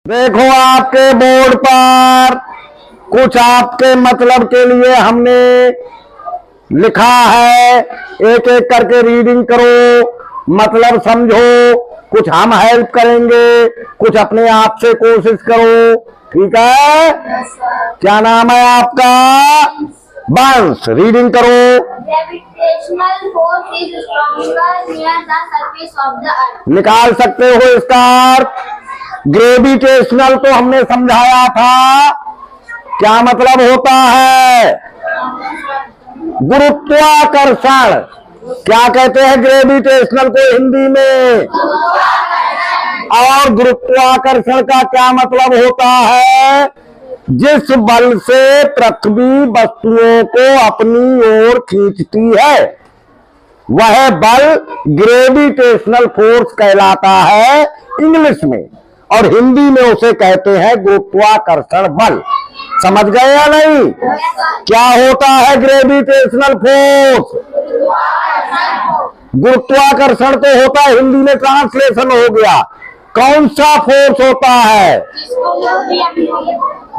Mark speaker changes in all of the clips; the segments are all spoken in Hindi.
Speaker 1: देखो आपके बोर्ड पर कुछ आपके मतलब के लिए हमने लिखा है, एक एक करके रीडिंग करो, मतलब समझो, कुछ हम हेल्प करेंगे, कुछ अपने आप से कोशिश करो, ठीक है? क्या नाम है आपका? बंस। रीडिंग करो।
Speaker 2: Gravitational force is stronger near the surface of the अर्थ।
Speaker 1: निकाल सकते हो इसका अर्थ। ग्रेविटेशनल तो हमने समझाया था, क्या मतलब होता है? गुरुत्वाकर्षण। क्या कहते हैं ग्रेविटेशनल को हिंदी में? और गुरुत्वाकर्षण का क्या मतलब होता है? जिस बल से पृथ्वी वस्तुओं को अपनी ओर खींचती है वह बल ग्रेविटेशनल फोर्स कहलाता है इंग्लिश में, और हिंदी में उसे कहते हैं गुरुत्वाकर्षण बल। समझ गए या नहीं? क्या होता है ग्रेविटेशनल फोर्स? गुरुत्वाकर्षण तो होता है, हिंदी में ट्रांसलेशन हो गया। कौन सा फोर्स होता है?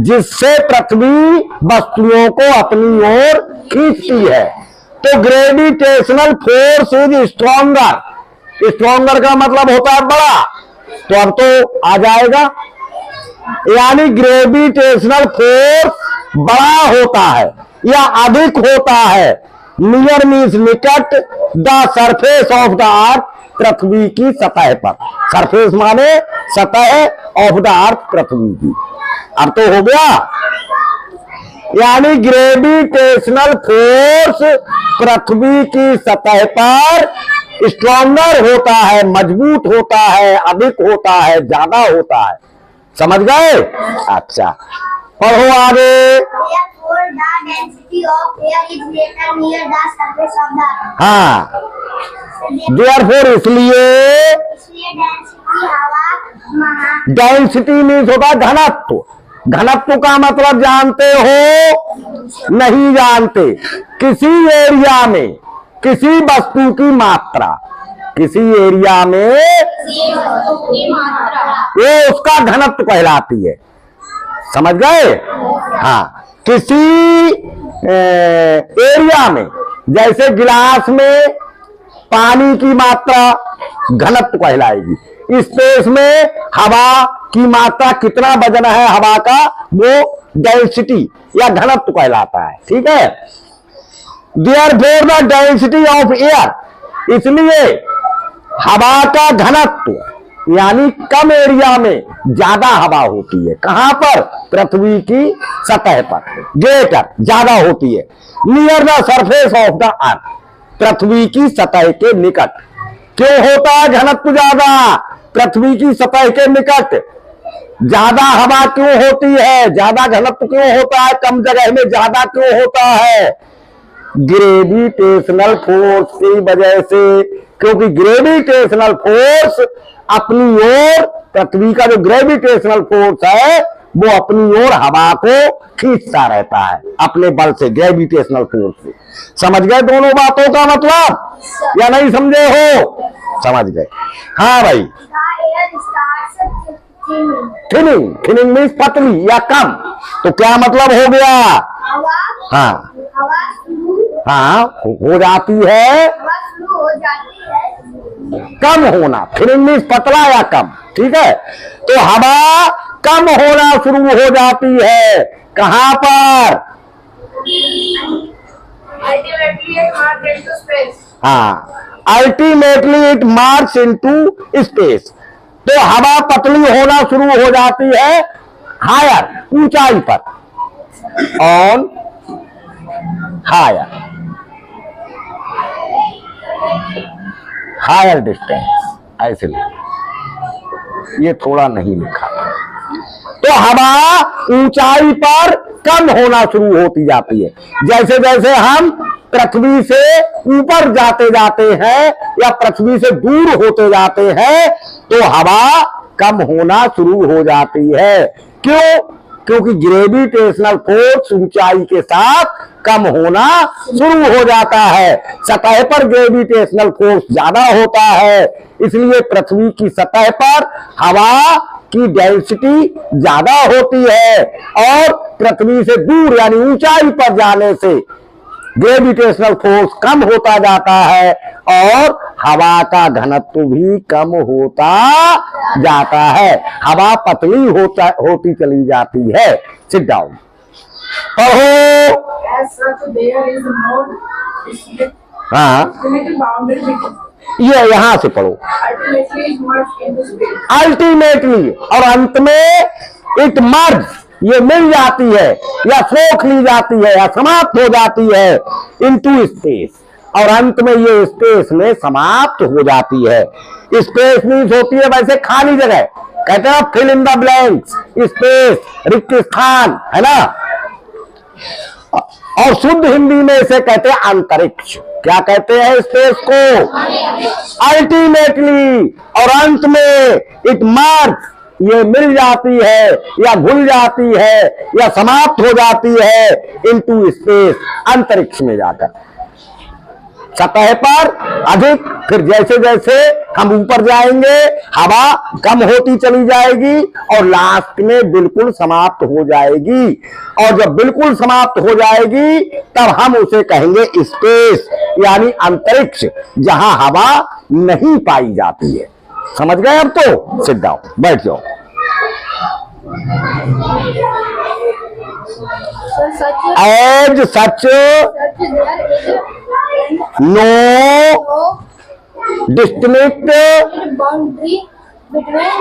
Speaker 1: जिससे पृथ्वी वस्तुओं को अपनी ओर खींचती है। तो gravitational force is stronger. Stronger का मतलब होता है बड़ा, तो अब तो आ जाएगा, यानी ग्रेविटेशनल फोर्स बड़ा होता है या अधिक होता है। नियर मीन्स निकट, the surface of the earth, पृथ्वी की सतह पर। सरफेस माने सतह, ऑफ द अर्थ पृथ्वी की। अब तो हो गया, यानी ग्रेविटेशनल फोर्स पृथ्वी की सतह पर स्ट्रॉन्गर होता है, मजबूत होता है, अधिक होता है, ज्यादा होता है। समझ गए? अच्छा, पढ़ो आगे। हाँ, देयरफॉर इसलिए डेंसिटी मीन्स होता है घनत्व। घनत्व का मतलब जानते हो? नहीं जानते। किसी एरिया में किसी वस्तु की मात्रा, किसी एरिया में ये उसका घनत्व कहलाती है। समझ गए? हाँ, किसी एरिया में, जैसे गिलास में पानी की मात्रा घनत्व कहलाएगी। स्पेस में हवा की मात्रा, कितना वजन है हवा का, वो डेंसिटी या घनत्व कहलाता है। ठीक है? Therefore the density of air, इसलिए हवा का घनत्व, यानी कम एरिया में ज्यादा हवा होती है। कहां पर? पृथ्वी की सतह पर, ग्रेटर, ज्यादा होती है। Near the surface of the earth, पृथ्वी की सतह के निकट। क्यों होता है घनत्व ज्यादा पृथ्वी की सतह के निकट? ज्यादा हवा क्यों होती है? ज्यादा घनत्व क्यों होता है? कम जगह में ज्यादा क्यों होता है? ग्रेविटेशनल फोर्स की वजह से, क्योंकि ग्रेविटेशनल फोर्स अपनी ओर, पृथ्वी का जो ग्रेविटेशनल फोर्स है वो अपनी ओर हवा को खींचता रहता है अपने बल से, ग्रेविटेशनल फोर्स से। समझ गए दोनों बातों का मतलब या नहीं समझे हो? समझ गए? हाँ भाई। थिनिंग, थिनिंग मीन्स पतली या कम। तो क्या मतलब हो गया? हाँ हाँ, हो जाती है, कम होना। थिनिंग मीन्स पतला या कम। ठीक है? तो हवा कम होना शुरू हो जाती है। कहां पर? हाँ, ultimately it March into space. तो हवा पतली होना शुरू हो जाती है हायर, ऊंचाई पर, ऑन हायर, हायर डिस्टेंस। ऐसे ये थोड़ा नहीं लिखा। तो हवा ऊंचाई पर कम होना शुरू होती जाती है। जैसे जैसे हम पृथ्वी से ऊपर जाते जाते हैं या पृथ्वी से दूर होते जाते हैं, तो हवा कम होना शुरू हो जाती है। क्यों? क्योंकि ग्रेविटेशनल फोर्स ऊंचाई के साथ कम होना शुरू हो जाता है। सतह पर ग्रेविटेशनल फोर्स ज्यादा होता है, इसलिए पृथ्वी की सतह पर हवा की डेंसिटी ज्यादा होती है और पृथ्वी से दूर यानी ऊंचाई पर जाने से ग्रेविटेशनल फोर्स कम होता जाता है और हवा का घनत्व भी कम होता जाता है, हवा पतली होती चली जाती है। सिट डाउन, पढ़ो।
Speaker 3: As such, there is no
Speaker 1: हाँ,
Speaker 3: boundary between.
Speaker 1: ये यहां से पढ़ो।
Speaker 3: Ultimately, it merges into space.
Speaker 1: Ultimately, और अंत में इट मर्ज, ये मिल जाती है या सोख ली जाती है या समाप्त हो जाती है इनटू स्पेस, और अंत में ये स्पेस में समाप्त हो जाती है। स्पेस मीन्स होती है वैसे खाली जगह, कहते हैं fill in the blanks, space रिक्त स्थान, है ना। और शुद्ध हिंदी में इसे कहते हैं अंतरिक्ष। क्या कहते हैं स्पेस को? अल्टीमेटली, और अंत में इट मर्ज, ये मिल जाती है या घुल जाती है या समाप्त हो जाती है इनटू स्पेस, अंतरिक्ष में जाकर। सतह पर अधिक, फिर जैसे जैसे हम ऊपर जाएंगे हवा कम होती चली जाएगी और लास्ट में बिल्कुल समाप्त हो जाएगी, और जब बिल्कुल समाप्त हो जाएगी तब हम उसे कहेंगे स्पेस यानी अंतरिक्ष, जहां हवा नहीं पाई जाती है। समझ गए अब तो? सिट डाउन, बैठ जाओ। As such no distinct
Speaker 2: boundary between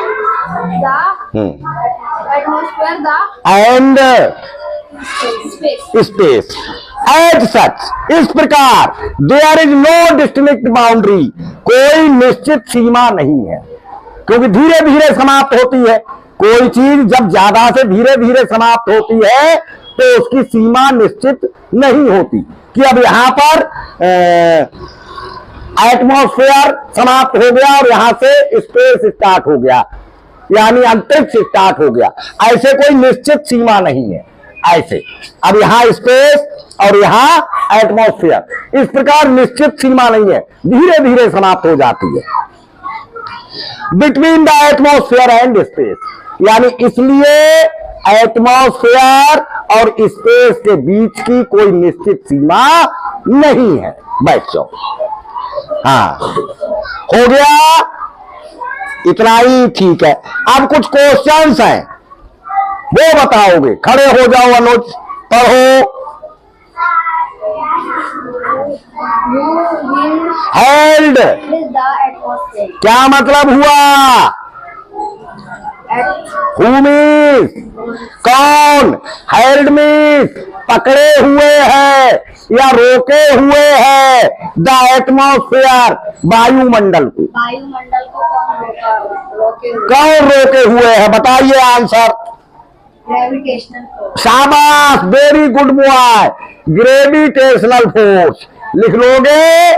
Speaker 2: the atmosphere, the
Speaker 1: and
Speaker 2: space.
Speaker 1: Space. As such, इस प्रकार, there is no distinct boundary, कोई निश्चित सीमा नहीं है, क्योंकि धीरे धीरे समाप्त होती है। कोई चीज जब ज्यादा से धीरे धीरे समाप्त होती है तो उसकी सीमा निश्चित नहीं होती कि अब यहां पर एटमॉस्फेयर समाप्त हो गया और यहां से स्पेस स्टार्ट हो गया, यानी अंतरिक्ष स्टार्ट हो गया। ऐसे कोई निश्चित सीमा नहीं है। ऐसे अब यहां स्पेस और यहां एटमॉस्फेयर, इस प्रकार निश्चित सीमा नहीं है, धीरे धीरे समाप्त हो जाती है। Between the atmosphere and space, यानी इसलिए एटमॉस्फेयर और स्पेस के बीच की कोई निश्चित सीमा नहीं है। बैठ जाओ। हाँ, हो गया, इतना ही ठीक है। अब कुछ क्वेश्चंस हैं, वो बताओगे। खड़े हो जाओ अनुज, पढ़ो। Held,
Speaker 2: Is the atmosphere.
Speaker 1: क्या मतलब हुआ? Who means, कौन? हेल्ड मीन्स पकड़े हुए है या रोके हुए है द एटमॉस्फेयर, वायुमंडल को।
Speaker 2: वायुमंडल को रोके हुए?
Speaker 1: कौन रोके हुए है? बताइए आंसर।
Speaker 2: Gravitational force.
Speaker 1: शाबाश, very good boy. Gravitational force लिख लोगे।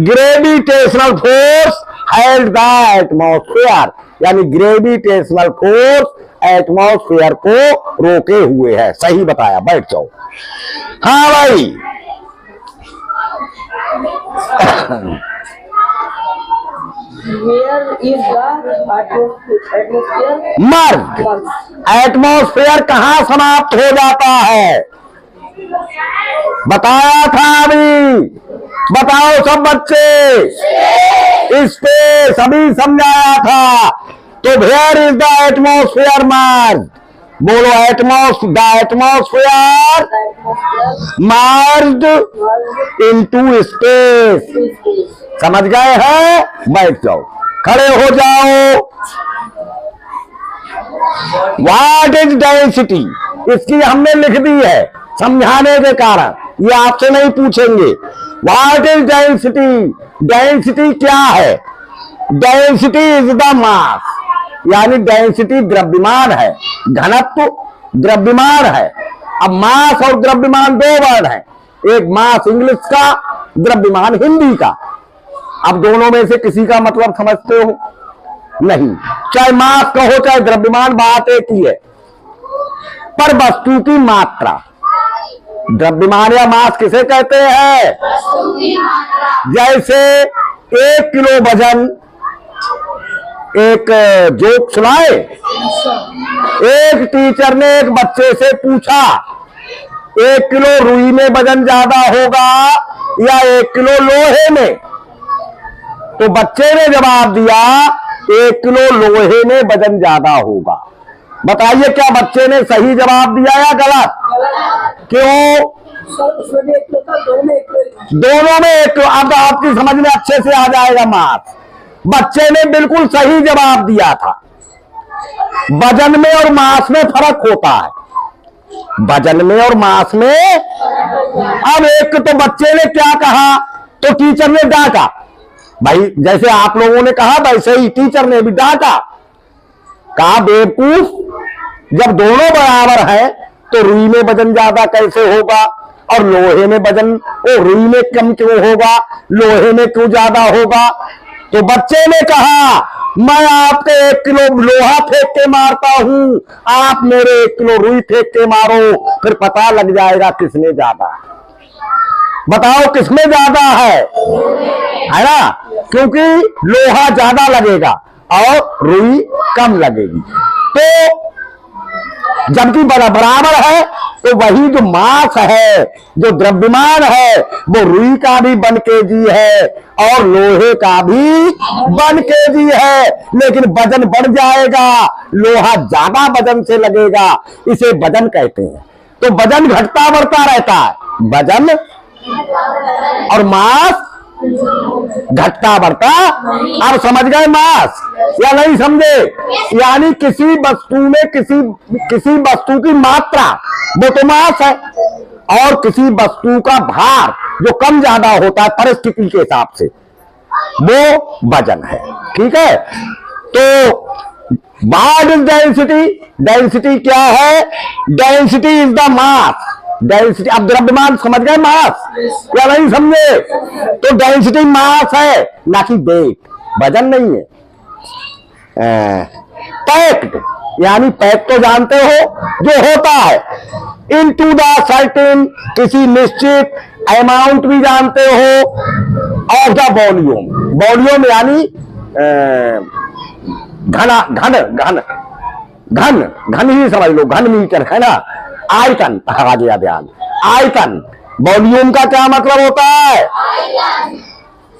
Speaker 1: Gravitational force held the atmosphere, यानी ग्रेविटेशनल फोर्स एटमॉस्फेयर को रोके हुए है। सही बताया, बैठ जाओ। हाँ भाई,
Speaker 3: Where is the atmosphere?
Speaker 1: Merge, atmosphere कहां समाप्त हो जाता है? बताया था अभी, बताओ सब बच्चे। स्पेस अभी समझाया था। तो वेयर इज द एटमॉस्फेयर मर्ज? बोलो, the atmosphere merge into space. समझ गए हैं? बैठ जाओ, खड़े हो जाओ। What is density? इसकी हमने लिख दी है समझाने के कारण, ये आपसे नहीं पूछेंगे। What is density? डेंसिटी क्या है? डेंसिटी इज द मास, यानी डेंसिटी द्रव्यमान है, घनत्व द्रव्यमान है। अब मास और द्रव्यमान दो वर्ड हैं, एक मास इंग्लिश का, द्रव्यमान हिंदी का। अब दोनों में से किसी का मतलब समझते हो? नहीं, चाहे मास कहो चाहे द्रव्यमान, बात एक ही है, पर वस्तु की मात्रा। द्रव्यमान या मास किसे कहते हैं? जैसे 1 किलो वजन एक जोक सुनाए। एक टीचर ने एक बच्चे से पूछा 1 किलो रुई में वजन ज्यादा होगा या 1 किलो लोहे में? तो बच्चे ने जवाब दिया 1 किलो लोहे में वजन ज्यादा होगा। बताइए क्या बच्चे ने सही जवाब दिया या गलत? क्यों? दोनों में 1 किलो। अब आपकी समझ में अच्छे से आ जाएगा मास। बच्चे ने बिल्कुल सही जवाब दिया था। वजन में और मास में फर्क होता है, वजन में और मास में। अब एक तो बच्चे ने क्या कहा तो टीचर ने डांटा। भाई जैसे आप लोगों ने कहा वैसे ही टीचर ने भी डांटा, कहा बेवकूफ, जब दोनों बराबर है तो रुई में वजन ज्यादा कैसे होगा और लोहे में वजन, रुई में कम क्यों होगा, लोहे में क्यों ज्यादा होगा? तो बच्चे ने कहा मैं आपके 1 किलो लोहा फेंक के मारता हूं, आप मेरे 1 किलो रुई फेंक के मारो, फिर पता लग जाएगा किसमें ज्यादा है। बताओ किसमें ज्यादा है ना? क्योंकि लोहा ज्यादा लगेगा और रुई कम लगेगी। तो जबकि बराबर है तो वही जो मास है, जो द्रव्यमान है, वो रुई का भी 1 kg है और लोहे का भी 1 kg है, लेकिन वजन बढ़ जाएगा, लोहा ज्यादा वजन से लगेगा, इसे वजन कहते हैं। तो वजन घटता बढ़ता रहता है, वजन और मास घटता बढ़ता। अब समझ गए मास या नहीं समझे? यानी किसी वस्तु में किसी वस्तु की मात्रा वो तो मास है, और किसी वस्तु का भार जो कम ज्यादा होता है परिस्थिति के हिसाब से वो वजन है। ठीक है, तो व्हाट इज डेंसिटी? डेंसिटी क्या है? Density is the mass. Density, अब द्रव्यमान समझ गए मास या नहीं समझे? तो डेंसिटी मास है ना कि वेट, वजन नहीं है। पैक्ड यानी पैक तो जानते हो जो होता है, इनटू द सर्टेन, किसी निश्चित अमाउंट भी जानते हो, ऑफ द वॉल्यूम। वॉल्यूम यानी घन ही समझ लो, घन मीटर है ना। आयतन आ गया ध्यान, आयतन। वॉल्यूम का क्या मतलब होता है?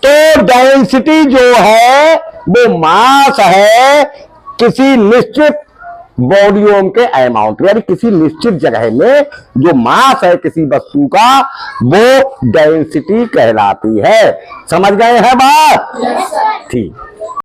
Speaker 1: तो डेंसिटी जो है वो मास है किसी निश्चित वॉल्यूम के अमाउंट, यानी किसी निश्चित जगह में जो मास है किसी वस्तु का वो डेंसिटी कहलाती है। समझ गए हैं बात? ठीक।